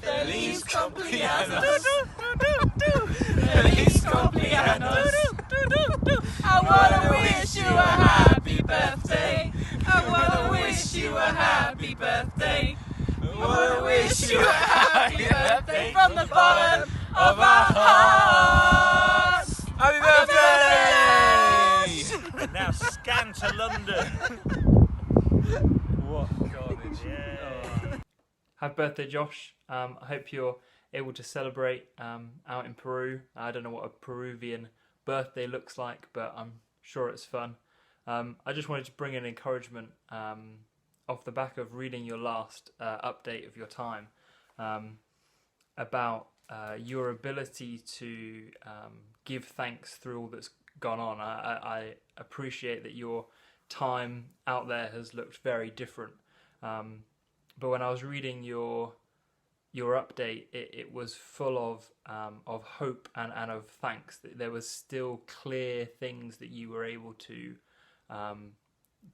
Feliz cumpleaños. Feliz cumpleaños. I wanna wish you a happy birthday. I wanna wish you a happy birthday. I wanna wish you a happy birthday from the bottom of our hearts. Happy birthday! And now scan to London. What carnage. Yeah. Happy birthday, Josh. I hope you're able to celebrate out in Peru. I don't know what a Peruvian birthday looks like, but I'm sure it's fun. I just wanted to bring an encouragement off the back of reading your last update of your time about your ability to give thanks through all that's gone on. I appreciate that your time out there has looked very different. But when I was reading your update, it was full of hope and of thanks. That there was still clear things that you were able to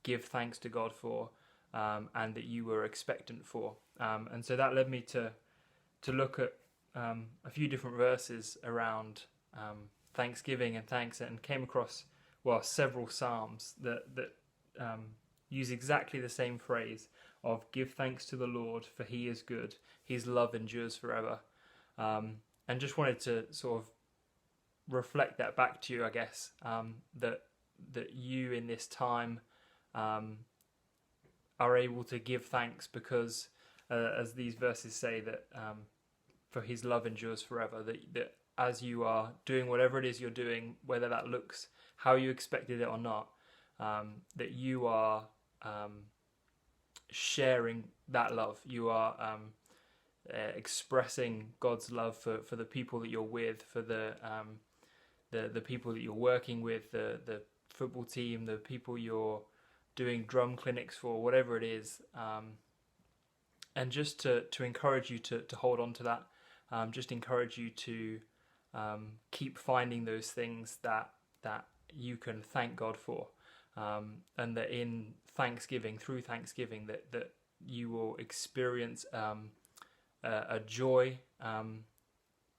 give thanks to God for, and that you were expectant for. And so that led me to look at a few different verses around thanksgiving and thanks, and came across several psalms that use exactly the same phrase of give thanks to the Lord, for he is good, his love endures forever. And just wanted to sort of reflect that back to you, I guess, that you in this time are able to give thanks because, as these verses say, that for his love endures forever, that as you are doing whatever it is you're doing, whether that looks how you expected it or not, that you are sharing that love. You are expressing God's love for the people that you're with, for the people that you're working with, the football team, the people you're doing drum clinics for, whatever it is, and just to encourage you to hold on to that, just encourage you to keep finding those things that you can thank God for, and that in Thanksgiving, through Thanksgiving, that you will experience a joy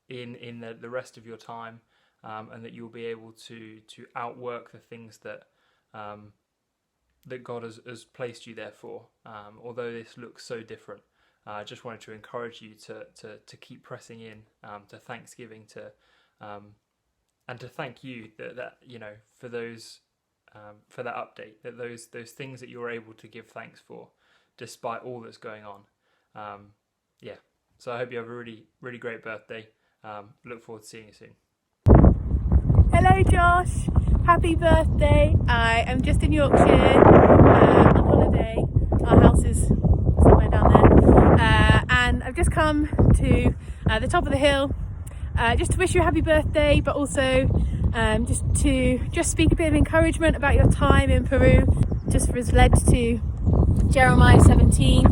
in the rest of your time, and that you'll be able to outwork the things that God has placed you there for. Although this looks so different, I just wanted to encourage you to keep pressing in to Thanksgiving, and to thank you that you know for those for that update, that those things that you're able to give thanks for, despite all that's going on. Yeah. So I hope you have a really, really great birthday. Look forward to seeing you soon. Hello Josh, happy birthday. I am just in Yorkshire on holiday. Our house is somewhere down there, and I've just come to the top of the hill just to wish you a happy birthday, but also just to speak a bit of encouragement about your time in Peru. Just was led to Jeremiah 17,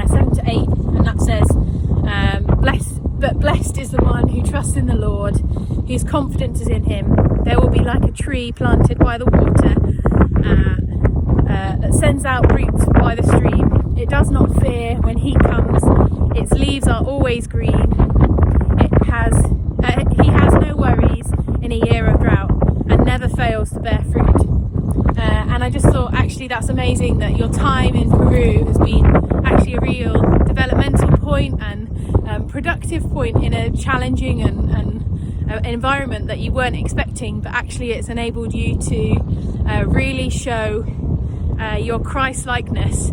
7 to 8, and that says, blessed is the one who trusts in the Lord, whose confidence is in him. There will be like a tree planted by the water that sends out roots by the stream. It does not fear when heat comes. Its leaves are always green. He has no worries in a year of drought and never fails to bear fruit. And I just thought, actually, that's amazing that your time in Peru has been actually a real developmental point and productive point in a challenging and an environment that you weren't expecting, but actually it's enabled you to really show your Christ-likeness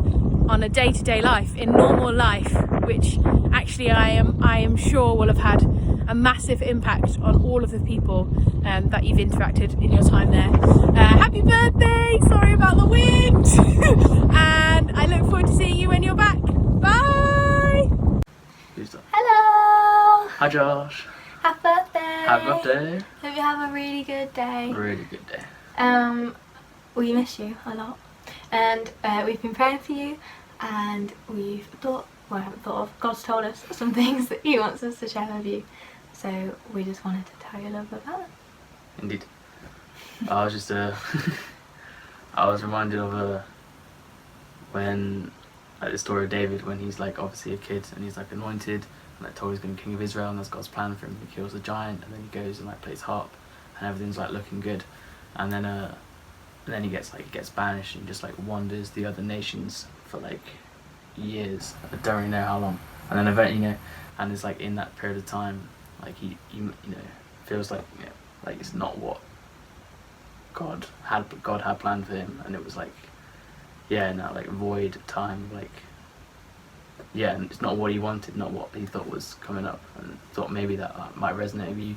on a day-to-day life, in normal life, which actually I am sure will have had a massive impact on all of the people that you've interacted in your time there. Happy birthday! Sorry about the wind! And I look forward to seeing you when you're back. Bye! Hello! Hi Josh. Happy birthday! Happy birthday. Hope you have a really good day. Really good day. We miss you a lot, and we've been praying for you, and we've thought, well, I haven't thought of, God's told us some things that he wants us to share with you, so we just wanted to tell you a little bit about it. Indeed. I was just I was reminded of when, like, the story of David, when he's like obviously a kid and he's like anointed like told he's going to be king of Israel, and that's God's plan for him. He kills the giant, and then he goes and like plays harp, and everything's like looking good, and then he gets banished and just like wanders the other nations for like years. I don't really know how long, and then eventually, and it's like in that period of time, like he feels like like it's not what God had planned for him, and it was like in that like void time, like and it's not what he wanted, not what he thought was coming up, and thought maybe that might resonate with you.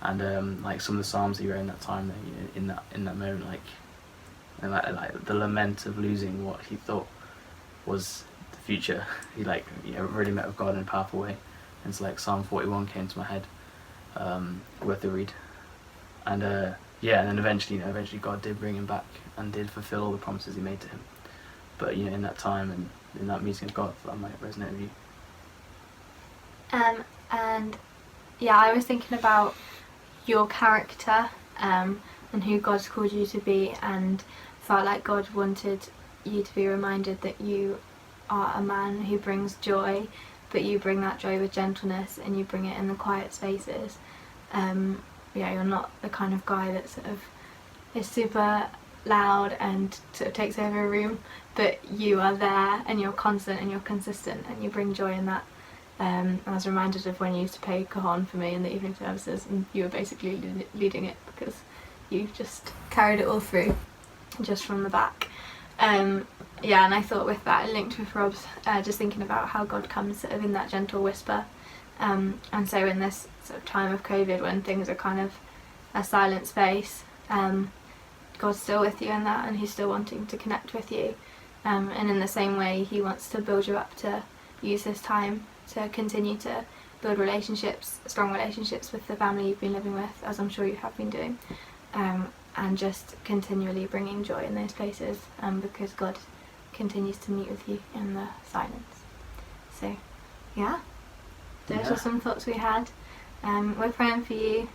And like some of the psalms he wrote in that time, in that moment, like the lament of losing what he thought was the future. He really met with God in a powerful way, and so like Psalm 41 came to my head, worth a read. And and then eventually God did bring him back and did fulfill all the promises he made to him. But in that time and in that meeting with God, that might resonate with you. And I was thinking about your character and who God's called you to be, and felt like God wanted you to be reminded that you are a man who brings joy, but you bring that joy with gentleness, and you bring it in the quiet spaces. You're not the kind of guy that sort of is super loud and sort of takes over a room, but you are there, and you're constant and you're consistent, and you bring joy in that. I was reminded of when you used to play cajon for me in the evening services, and you were basically leading it because you just carried it all through just from the back. And I thought with that, it linked with Rob's, just thinking about how God comes sort of in that gentle whisper. And so in this sort of time of COVID, when things are kind of a silent space, God's still with you in that, and he's still wanting to connect with you. And in the same way, he wants to build you up to use this time to continue to build relationships, strong relationships with the family you've been living with, as I'm sure you have been doing, and just continually bringing joy in those places, because God continues to meet with you in the silence. So, those are some thoughts we had. We're praying for you.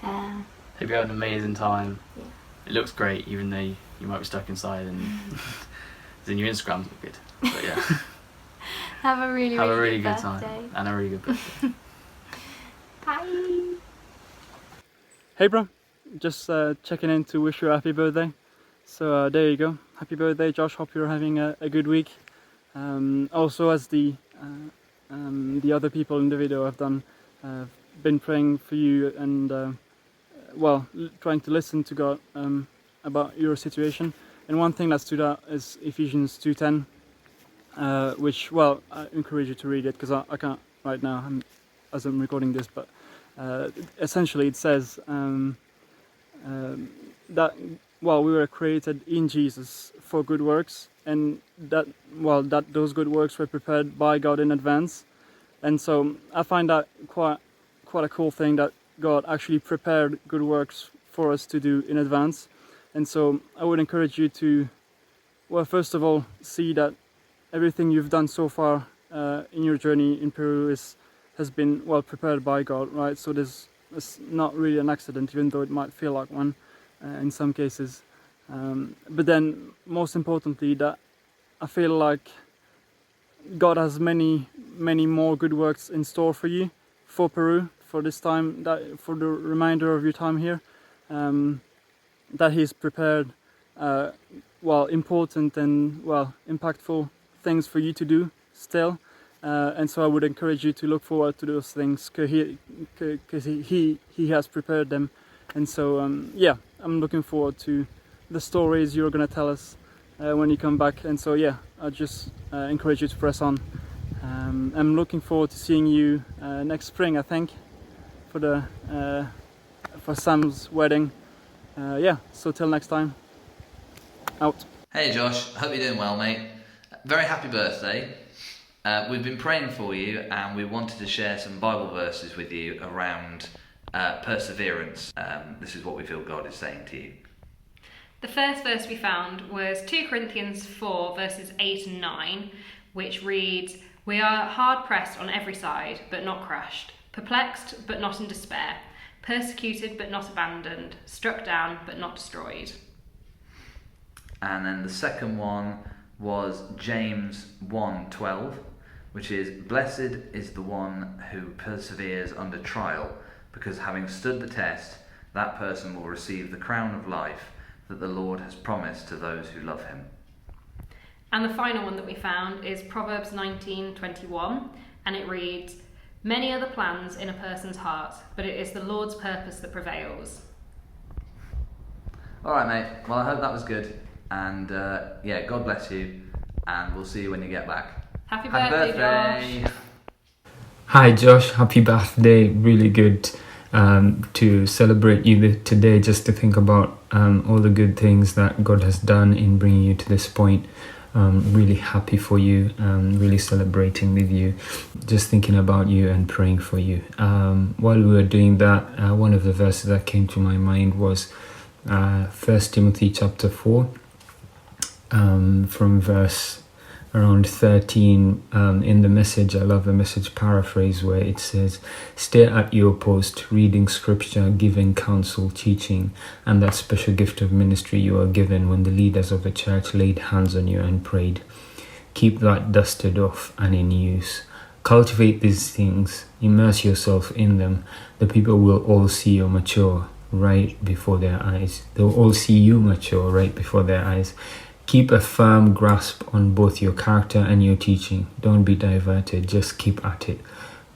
Hope you have an amazing time. Yeah. It looks great, even though you might be stuck inside, and then your Instagrams look good. But Have a really good birthday. time and a really good birthday. Bye. Hey bro, just checking in to wish you a happy birthday. So there you go. Happy birthday, Josh. Hope you're having a good week. Also, as the other people in the video have done, been praying for you and trying to listen to God about your situation. And one thing that stood out is Ephesians 2:10, which I encourage you to read it, because I can't right now as I'm recording this, but essentially it says that we were created in Jesus for good works, and that those good works were prepared by God in advance. And so I find that quite a cool thing, that God actually prepared good works for us to do in advance. And so I would encourage you to, first of all, see that everything you've done so far in your journey in Peru has been prepared by God, right? So it's not really an accident, even though it might feel like one in some cases. But then, most importantly, that I feel like God has many more good works in store for you, for Peru, for this time, for the remainder of your time here, that He's prepared important and impactful things for you to do still. And so I would encourage you to look forward to those things, because he has prepared them. And so I'm looking forward to the stories you're going to tell us when you come back. And so I just encourage you to press on. I'm looking forward to seeing you next spring, I think, for Sam's wedding. So till next time, out. Hey Josh, hope you're doing well, mate. Very happy birthday. We've been praying for you, and we wanted to share some Bible verses with you around perseverance. This is what we feel God is saying to you. The first verse we found was 2 Corinthians 4 verses 8 and 9, which reads, "We are hard pressed on every side, but not crushed, perplexed, but not in despair, persecuted, but not abandoned, struck down, but not destroyed." And then the second one was James 1:12, which is, "Blessed is the one who perseveres under trial, because having stood the test, that person will receive the crown of life that the Lord has promised to those who love him." And the final one that we found is Proverbs 19:21, and it reads, "Many are the plans in a person's heart, but it is the Lord's purpose that prevails." All right, mate. Well, I hope that was good. And yeah, God bless you. And we'll see you when you get back. Happy birthday, Josh. Hi Josh, happy birthday. Really good to celebrate you today, just to think about all the good things that God has done in bringing you to this point. Really happy for you, really celebrating with you, just thinking about you and praying for you. While we were doing that, one of the verses that came to my mind was 1 Timothy chapter 4, from verse around 13 in the Message. I love the Message paraphrase where it says, "Stay at your post, reading scripture, giving counsel, teaching, and that special gift of ministry you are given when the leaders of the church laid hands on you and prayed. Keep that dusted off and in use. Cultivate these things, immerse yourself in them. The people will all see you mature right before their eyes. They'll all see you mature right before their eyes. Keep a firm grasp on both your character and your teaching. Don't be diverted, just keep at it.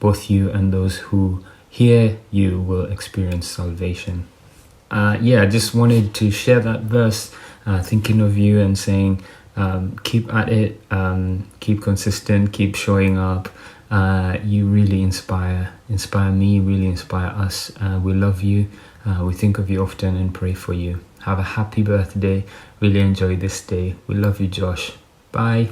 Both you and those who hear you will experience salvation." I just wanted to share that verse, thinking of you and saying, keep at it, keep consistent, keep showing up. You really inspire me, really inspire us. We love you. We think of you often and pray for you. Have a happy birthday. Really enjoy this day. We love you, Josh. Bye.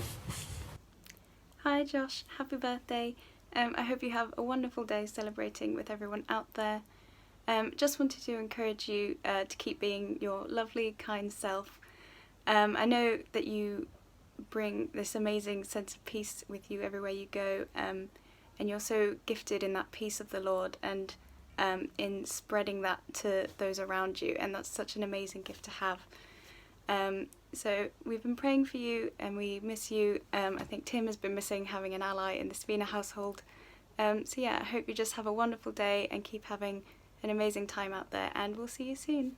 Hi, Josh. Happy birthday. I hope you have a wonderful day celebrating with everyone out there. Just wanted to encourage you to keep being your lovely, kind self. I know that you bring this amazing sense of peace with you everywhere you go, and you're so gifted in that peace of the Lord and in spreading that to those around you, and that's such an amazing gift to have. So we've been praying for you and we miss you. I think Tim has been missing having an ally in the Spina household. So yeah, I hope you just have a wonderful day and keep having an amazing time out there, and we'll see you soon.